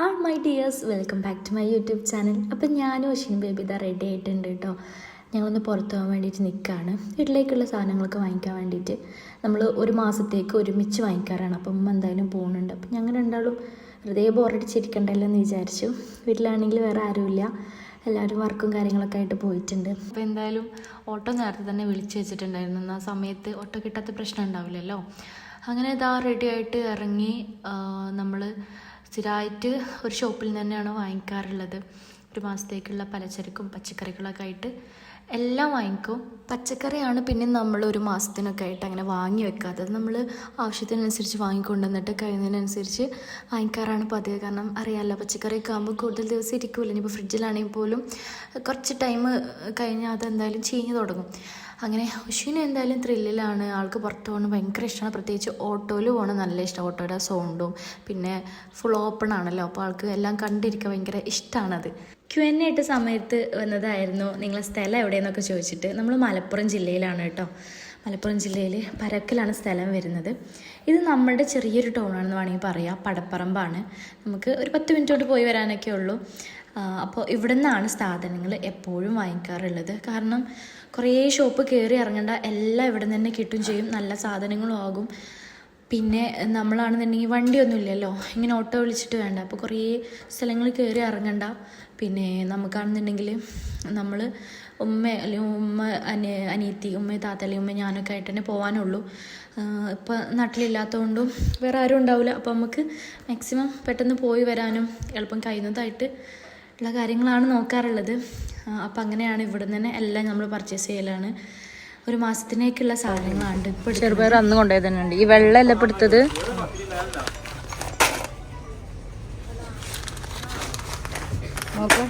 All my dears, welcome back to my YouTube channel. അപ്പം ഞാനും Ashwin baby ഇതാ ready ആയിട്ടുണ്ട് കേട്ടോ. ഞങ്ങളൊന്ന് പുറത്ത് പോകാൻ വേണ്ടിയിട്ട് നിൽക്കുകയാണ്. വീട്ടിലേക്കുള്ള സാധനങ്ങളൊക്കെ വാങ്ങിക്കാൻ വേണ്ടിയിട്ട്. നമ്മൾ ഒരു മാസത്തേക്ക് ഒരുമിച്ച് വാങ്ങിക്കാറാണ്. അപ്പം ഉമ്മ എന്തായാലും പോകുന്നുണ്ട്. അപ്പം ഞങ്ങൾ രണ്ടാളും വെറുതെ ബോറടിച്ചിരിക്കണ്ടല്ലോ എന്ന് വിചാരിച്ചു. വീട്ടിലാണെങ്കിൽ വേറെ ആരുമില്ല, എല്ലാവരും വർക്കും കാര്യങ്ങളൊക്കെ ആയിട്ട് പോയിട്ടുണ്ട്. അപ്പോൾ എന്തായാലും ഓട്ടോ നേരത്തെ തന്നെ വിളിച്ച് വെച്ചിട്ടുണ്ടായിരുന്നു. ആ സമയത്ത് ഓട്ടോ കിട്ടാത്ത പ്രശ്നം ഉണ്ടാവില്ലല്ലോ. അങ്ങനെ ഇതാ റെഡി ആയിട്ട് ഇറങ്ങി. നമ്മൾ സ്ഥിരമായിട്ട് ഒരു ഷോപ്പിൽ തന്നെയാണ് വാങ്ങിക്കാറുള്ളത്. ഒരു മാസത്തേക്കുള്ള പലചരക്കും പച്ചക്കറികളൊക്കെ ആയിട്ട് എല്ലാം വാങ്ങിക്കും. പച്ചക്കറിയാണ് പിന്നെ നമ്മൾ ഒരു മാസത്തിനൊക്കെ ആയിട്ട് അങ്ങനെ വാങ്ങി വെക്കാത്തത്. നമ്മൾ ആവശ്യത്തിനനുസരിച്ച് വാങ്ങിക്കൊണ്ടുവന്നിട്ട് കഴിയുന്നതിനനുസരിച്ച് വാങ്ങിക്കാറാണ് പതിവ്. കാരണം അറിയാമല്ലോ, പച്ചക്കറിയൊക്കെ ആകുമ്പോൾ കൂടുതൽ ദിവസം ഇരിക്കില്ല. ഇനിയിപ്പോൾ ഫ്രിഡ്ജിലാണെങ്കിൽ പോലും കുറച്ച് ടൈം കഴിഞ്ഞാൽ അതെന്തായാലും ചീഞ്ഞ് തുടങ്ങും. അങ്ങനെ ഉഷീന് എന്തായാലും ത്രില്ലിലാണ്. ആൾക്ക് പുറത്ത് പോകണം ഭയങ്കര ഇഷ്ടമാണ്. പ്രത്യേകിച്ച് ഓട്ടോയിൽ പോകണം നല്ല ഇഷ്ടം. ഓട്ടോയുടെ സൗണ്ടും പിന്നെ ഫുൾ ഓപ്പൺ ആണല്ലോ, അപ്പോൾ ആൾക്ക് എല്ലാം കണ്ടിരിക്കാൻ ഭയങ്കര ഇഷ്ടമാണത്. Q&A ആയിട്ട് സമയത്ത് വന്നതായിരുന്നു നിങ്ങളെ സ്ഥലം എവിടെയെന്നൊക്കെ ചോദിച്ചിട്ട്. നമ്മൾ മലപ്പുറം ജില്ലയിലാണ് കേട്ടോ. മലപ്പുറം ജില്ലയിൽ പരക്കലാണ് സ്ഥലം വരുന്നത്. ഇത് നമ്മുടെ ചെറിയൊരു ടൗണാണെന്ന് വേണമെങ്കിൽ പറയാം. പടപ്പറമ്പാണ്. നമുക്ക് ഒരു 10 മിനിറ്റ് കൊണ്ട് പോയി വരാനൊക്കെ ഉള്ളൂ. അപ്പോൾ ഇവിടെ നിന്നാണ് സാധനങ്ങൾ എപ്പോഴും വാങ്ങിക്കാറുള്ളത്. കാരണം കുറേ ഷോപ്പ് കയറി ഇറങ്ങേണ്ട, എല്ലാം ഇവിടെ നിന്ന് തന്നെ കിട്ടും ചെയ്യും. നല്ല സാധനങ്ങളും ആകും. പിന്നെ നമ്മളാണെന്നുണ്ടെങ്കിൽ വണ്ടിയൊന്നും ഇല്ലല്ലോ, ഇങ്ങനെ ഓട്ടോ വിളിച്ചിട്ട് വേണ്ട. അപ്പോൾ കുറേ സ്ഥലങ്ങൾ കയറി ഇറങ്ങണ്ട. പിന്നെ നമുക്കാണെന്നുണ്ടെങ്കിൽ നമ്മൾ അല്ലെങ്കിൽ അനിയത്തി, താത്ത അല്ലെങ്കിൽ ഞാനൊക്കെ ആയിട്ട് തന്നെ പോകാനുള്ളൂ. ഇപ്പം നാട്ടിലില്ലാത്തതുകൊണ്ടും വേറെ ആരും ഉണ്ടാവില്ല. അപ്പോൾ നമുക്ക് മാക്സിമം പെട്ടെന്ന് പോയി വരാനും എളുപ്പം കഴിയുന്നതായിട്ട് ഉള്ള കാര്യങ്ങളാണ് നോക്കാറുള്ളത്. അപ്പം അങ്ങനെയാണ് ഇവിടെ നിന്ന് തന്നെ എല്ലാം നമ്മൾ പർച്ചേസ് ചെയ്യലാണ്. ഒരു മാസത്തിനേക്കുള്ള സാധനങ്ങളാണ്. ഇപ്പോൾ ചെറുപയർ അന്ന് കൊണ്ടുപോയത് തന്നെ ഉണ്ട്. ഈ വെള്ളമല്ല ഇപ്പോൾ എടുത്തത്. നോക്കാം.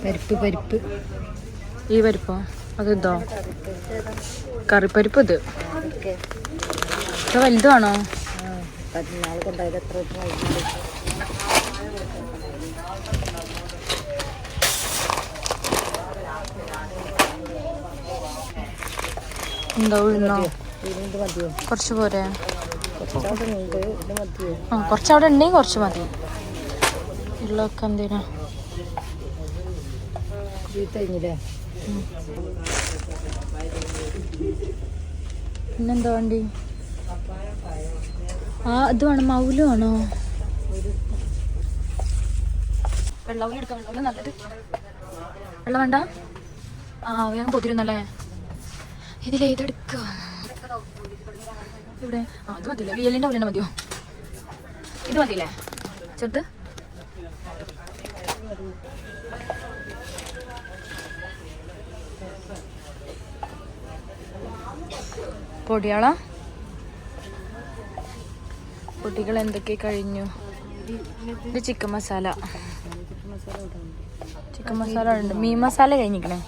പരിപ്പ് ഈ പരിപ്പോ അത് ഇതോ കറിപ്പരിപ്പ്. ഇത് വലുതാണോ? എന്താ ഉഴുന്നോ? കുറച്ച് പോരെ? കുറച്ചവിടെ ഉണ്ടെങ്കിൽ കുറച്ച് മതി. ഉള്ളൊക്കെ എന്തിനാ? പിന്നെന്താ വണ്ടി? ഇത് വേണം. മൗല് വേണോ? വെള്ളം എടുക്കാം. വെള്ളം നല്ലത്. വെള്ളം വേണ്ട. ഞാൻ പൊതിരുന്നല്ലേ. ഇതിലേതെടുക്കുക? ഇവിടെ അത് മതിയില്ലേ? വിയലിൻ്റെ പോലെ തന്നെ മതിയോ? ഇത് മതിയില്ലേ ചെറുത്? പൊടിയാളാ? പൊടികൾ എന്തൊക്കെ കഴിഞ്ഞു? ഇത് ചിക്കൻ മസാല. ചിക്കൻ മസാല ഉണ്ട്. മീൻ മസാല കഴിഞ്ഞിരിക്കണേ.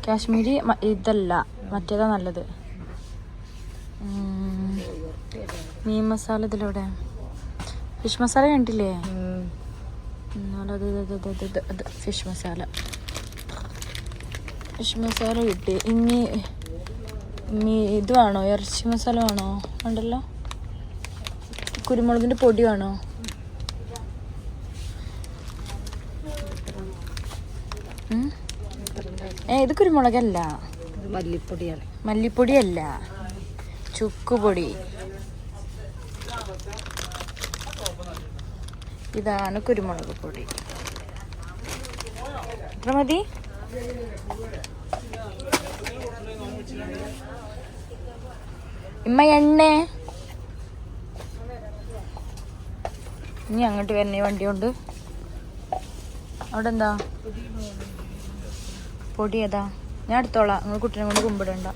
കാശ്മീരി ഇതല്ല, മറ്റേതാ നല്ലത്. മീൻ മസാല ഇതിലൂടെ. ഫിഷ് മസാല കണ്ടില്ലേ? അത് ഫിഷ് മസാല. ഫിഷ് മസാല കിട്ടി. ഇനി ഇത് വേണോ? ഇറച്ചി മസാല വേണോ? ഉണ്ടല്ലോ. കുരുമുളകിൻ്റെ പൊടി വേണോ? ഇത് കുരുമുളകല്ല, മല്ലിപ്പൊടിയാണ്. മല്ലിപ്പൊടിയല്ല, ചുക്കുപൊടി. ഇതാണ് കുരുമുളക് പൊടി. എത്ര മതി? ഇമ്മ എണ്ണ ഇനി അങ്ങോട്ട് വരണേ വണ്ടി കൊണ്ട്. അവിടെ എന്താ പൊടി? ഏതാ? ഞാൻ എടുത്തോളാം. നിങ്ങൾ കുട്ടീനെ കൊണ്ട് കുമ്പിടണ്ട.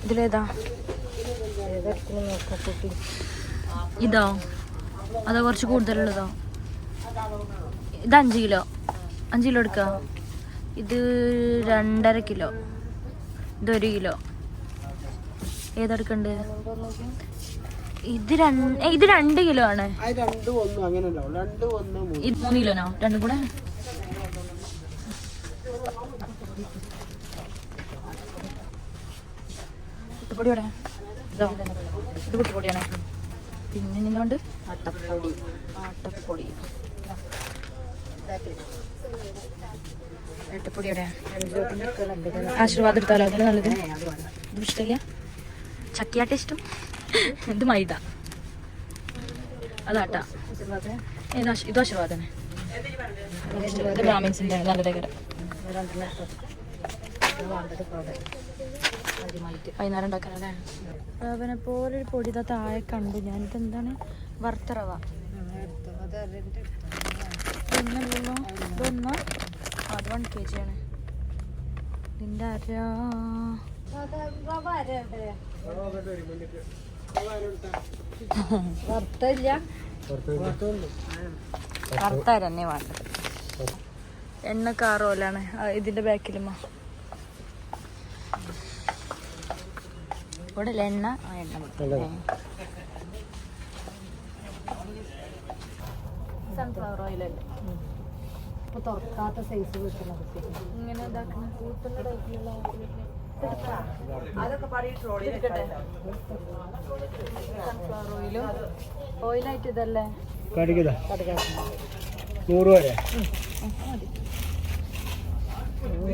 ഇതിലേതാ? ഇതോ അതോ കുറച്ച് കൂടുതലുള്ളതോ? ഇത് 5 കിലോ. 5 കിലോ എടുക്കുക. ഇത് 2.5 കിലോ. ഇത് 1 കിലോ. ഏതെടുക്കണ്ട്? ഇത് 2 കിലോ ആണ്. ഇത് 3 കിലോനോ? രണ്ടും കൂടെ പൊടിയോടെ ഇത് കുട്ടിപ്പൊടിയാണ്. പിന്നെ നിങ്ങളുണ്ട് ആട്ടപ്പൊടി ഏട്ടപ്പൊടിയുടെ ആശീർവാദം എടുത്താലോ അതിന് നല്ലത്. ഇത് ഇഷ്ടമില്ല, ചക്കിയാട്ട ഇഷ്ടം. ഇത് മൈദ, അതാട്ട. ഇത് ആശീർവാദം, ഇത് ബ്രാഹ്മിൻസിന്റെ നല്ലതേക്കര. വൈകുന്നേരം ഉണ്ടാക്കാനല്ലേ. അവനെ പോലൊരു പൊടി താഴെ കണ്ടു ഞാൻ. ഇതെന്താണ്? വറുത്തറവ. പിന്നല്ലോ ഇതൊന്ന് അത് 1 kg ആണ്. ഇതിൻ്റെ വറുത്തര തന്നെ വേണ്ടത്. എണ്ണ കാറോലാണ് ഇതിൻ്റെ ബാക്കിലുമ്മ. ഇവിടെ എണ്ണ സൺഫ്ലവർ ഓയിലല്ലേ തുറക്കാത്ത സൈസ് കിട്ടുന്നത്. ഇങ്ങനെ സൺഫ്ലവർ ഓയിലും ഓയിലായിട്ട് ഇതല്ലേ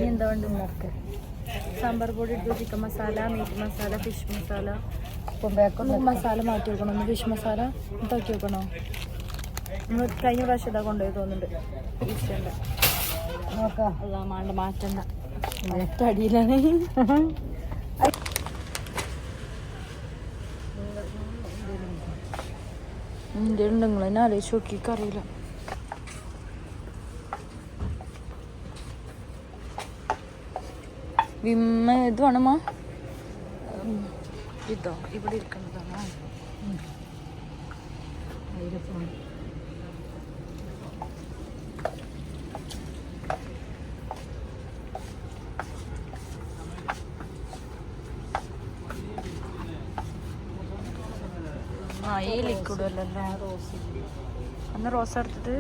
എന്താ വേണ്ട നോക്ക്. സാമ്പാർ പൊടി ഇട്ടു, chicken masala, meat masala, fish masala. Masala മാറ്റി വെക്കണോ? ഒന്ന് ഫിഷ് മസാല ഇതാക്കി വെക്കണോ? നമ്മൾ കഴിഞ്ഞ പ്രാവശ്യം ഇതാ കൊണ്ടുപോയി തോന്നുന്നുണ്ട്. ഇഷ്ടമുണ്ട് നോക്കാം. അതാ മാണ്ട മാറ്റണ്ട, അടിയിലാണ്. ഉണ്ടെങ്കിൽ എന്നെ ആലോചിച്ച് നോക്കിക്ക് അറിയില്ല. വിമ്മ ഇത് വേണമാ? ഇതോ ഇവിടെ ഇരിക്കുന്നതാണോ? ഈ ലിക്വിഡ് അല്ലല്ലോ അന്ന് റോസ് എടുത്തത്.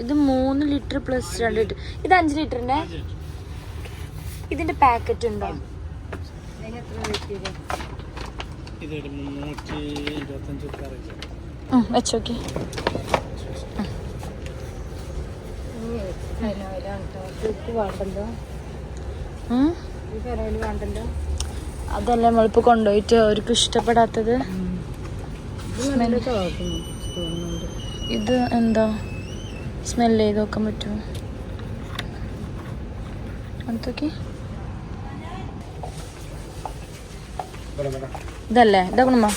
ഇത് 3 ലിറ്റർ പ്ലസ് 2 ലിറ്റർ. ഇത് 5 ലിറ്ററിന്റെ. ഇതിന്റെ പാക്കറ്റ് ഉണ്ടോ? വെച്ചോക്കെ. അതല്ല നമ്മളിപ്പോ കൊണ്ടുപോയിട്ട് അവർക്ക് ഇഷ്ടപ്പെടാത്തത്. ഇത് എന്താ സ്മെല് ചെയ്ത് നോക്കാൻ പറ്റുമോ? അടുത്തൊക്കെ ഇതല്ലേ ഇതാക്കണമ്മ.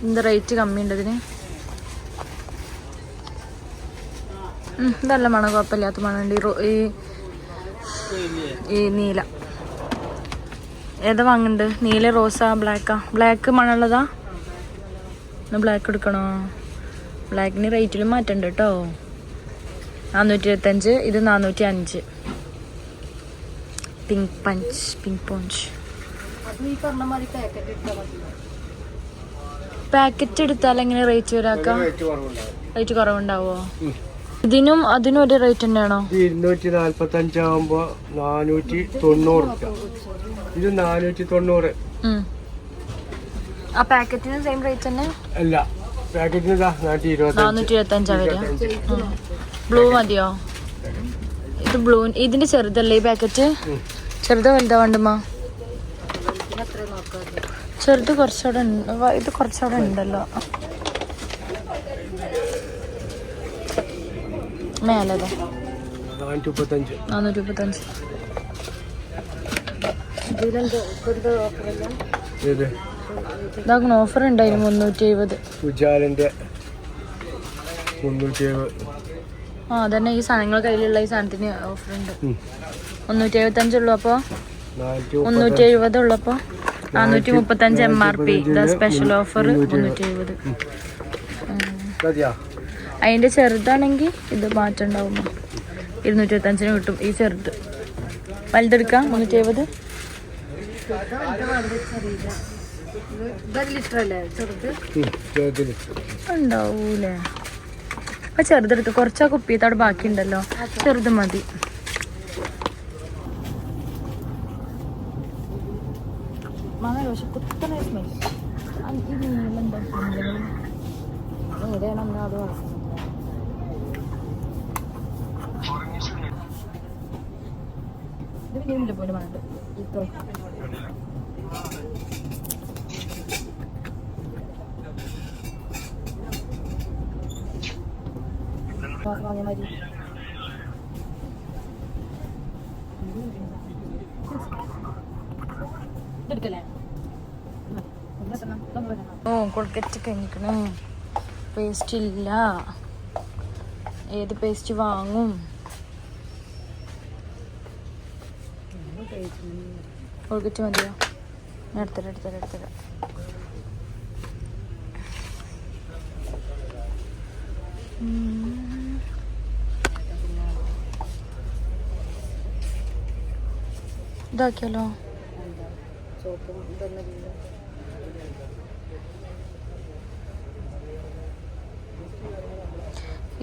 എന്താ റേറ്റ് കമ്മിയുണ്ട് ഇതിന്? ഇതല്ല മണം, കുഴപ്പമില്ലാത്ത മണമുണ്ട്. ഈ നീല ഏതാ വാങ്ങണ്ട്? നീല, റോസാ, ബ്ലാക്കാ? ബ്ലാക്ക് മണമുള്ളതാ. ബ്ലാക്ക് എടുക്കണോ? ബ്ലാക്കിന് റേറ്റിലും മാറ്റണ്ട് കേട്ടോ. 425, ഇത് 405. Pink punch. പാക്കറ്റ് എടുത്താൽ എങ്ങനെ റേറ്റ് വരാക്കാം? റേറ്റ് കുറവുണ്ടാവോ? ഇതിനും അതിനും ഒരു റേറ്റ് തന്നെയാണോ? 245 ആവുമ്പോ 490. ഇത് 490. ആ പാക്കറ്റിന് സെയിം റേറ്റ് തന്നെ അല്ല, പാക്കറ്റിന് 425 വരിക. ബ്ലൂ മതിയോ? ഇത് ബ്ലൂ. ഇതിന്റെ ചെറുതല്ലേ ഈ പാക്കറ്റ്? ചെറുത് വലുതാ വേണ്ടുമ്മ? ചെറുത് കുറച്ചുകൂടെ ഇത് കുറച്ചുകൂടെ ഉണ്ടല്ലോ മേലതാ. 435. ഇതാക്കണം. ഓഫർ ഉണ്ടായിരുന്നു 370. ആ അതന്നെ. ഈ സാധനങ്ങൾ കയ്യിലുള്ള ഈ സാധനത്തിന് ഓഫർ ഉണ്ട്. 375 ഉള്ളു. അപ്പോൾ 370 ഉള്ളപ്പോൾ 435 MRP. ഇതാ സ്പെഷ്യൽ ഓഫർ 370. അതിന്റെ ചെറുതാണെങ്കിൽ ഇത് മാറ്റം ഉണ്ടാവുമ്പോ 225 കിട്ടും. ഈ ചെറുത്. വലുതെടുക്കാം 370. ഉണ്ടാവൂലേ? അപ്പൊ ചെറുതെടുത്ത് കുറച്ചാ കുപ്പിയത്തോടെ ബാക്കിയുണ്ടല്ലോ, ചെറുത് മതി. പക്ഷെ കുത്തനെ സ്മെല്ല് ഈ നീലെന്താ എവിടെയാണ് അന്ന് അത് വളർത്തുന്നത്? ഇത് പിന്നെ പോലെ വേണ്ട ഇപ്പൊ വാങ്ങിയ മതി. ഓ കൊൾക്കറ്റ് കഴിഞ്ഞിക്കണേ. പേസ്റ്റ് ഇല്ല, ഏത് പേസ്റ്റ് വാങ്ങും? കൊൾക്കറ്റ് മതിയോ? എടുത്തരാം. ഇതാക്കിയാലോ?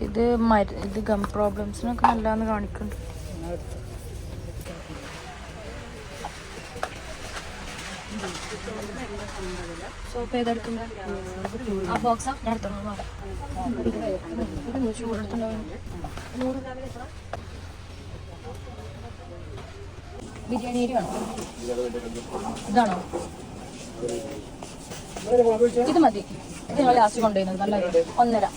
ഇത് ഗം പ്രോബ്ലംസിനൊക്കെ നല്ലതെന്ന് കാണിക്കുന്നുണ്ട്. സോപ്പ് ഏതെടുക്കുന്നത്? ആ ബോക്സാ ഞാൻ എടുത്തോളാം. ബിരിയാണി അരി വേണോ? ഇതാണോ? ഇത് മതി. ഇത് ഞങ്ങൾ ലാസ്റ്റ് കൊണ്ടുവരുന്നത് നല്ല 1.5.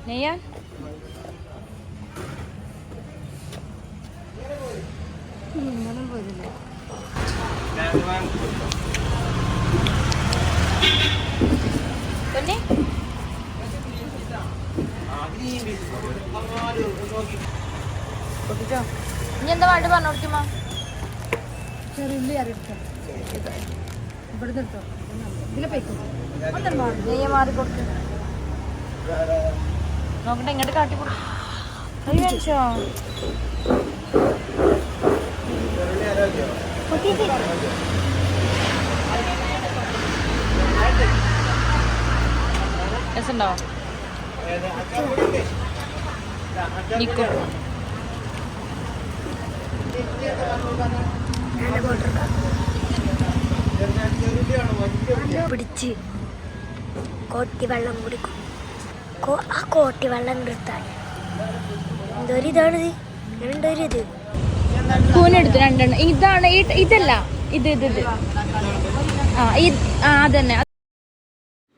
നെയ്യാൻ ഇനി എന്താ വേണ്ട പറഞ്ഞു കൊടുക്കുമ്പോ? ചെറുള്ളി അരട്ടോ, ഇവിടുന്ന് എടുത്തോ, ഇതിലെ പൈക്കും നെയ്യ മാറി കൊടുക്കും. നോക്കട്ടെ, ഇങ്ങോട്ട് കാട്ടി കൊടുക്കും. രസമുണ്ടാവും. നിക്കും പിടിച്ച് കോട്ടി വെള്ളം കുടിക്കും. ആ കോട്ടി വെള്ളം എടുത്താൽ എന്തോരിതാണിത്? എന്തോരിത് കൂനെടുത്തു 2 എണ്ണം. ഇതാണ് ഇതല്ല, ഇത് അതന്നെ.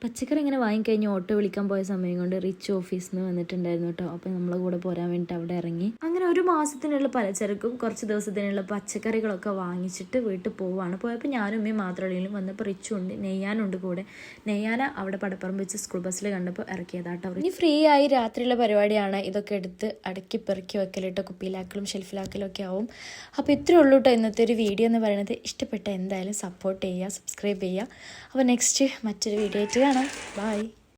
പച്ചക്കറി ഇങ്ങനെ വാങ്ങിക്കഴിഞ്ഞ് ഓട്ടോ വിളിക്കാൻ പോയ സമയം കൊണ്ട് റിച്ച് ഓഫീസിൽ നിന്ന് വന്നിട്ടുണ്ടായിരുന്നു കേട്ടോ. അപ്പോൾ നമ്മളെ കൂടെ പോരാൻ വേണ്ടിയിട്ട് അവിടെ ഇറങ്ങി. അങ്ങനെ ഒരു മാസത്തിനുള്ള പലചരക്കും കുറച്ച് ദിവസത്തിനുള്ള പച്ചക്കറികളൊക്കെ വാങ്ങിച്ചിട്ട് വീട്ടിൽ പോവാണ്. പോയപ്പോൾ ഞാനും ഉമ്മയും മാത്രമല്ലെങ്കിലും വന്നപ്പോൾ റിച്ചും ഉണ്ട്, നെയ്യാനുണ്ട് കൂടെ. നെയ്യാന അവിടെ പടപ്പുറം വെച്ച് സ്കൂൾ ബസ്സിൽ കണ്ടപ്പോൾ ഇറക്കിയതാട്ടോ. ഇനി ഫ്രീ ആയി രാത്രിയുള്ള പരിപാടിയാണ്. ഇതൊക്കെ എടുത്ത് അടുക്കി പെറുക്കി വെക്കലിട്ടോ, കുപ്പിയിലാക്കലും ഷെൽഫിലാക്കലും ഒക്കെ ആവും. അപ്പോൾ ഇത്രയേ ഉള്ളൂ കേട്ടോ ഇന്നത്തെ ഒരു വീഡിയോ എന്ന് പറയുന്നത്. ഇഷ്ടപ്പെട്ട എന്തായാലും സപ്പോർട്ട് ചെയ്യുക, സബ്സ്ക്രൈബ് ചെയ്യുക. അപ്പോൾ നെക്സ്റ്റ് മറ്റൊരു വീഡിയോ ആയിട്ട് കാണാം. ബൈ.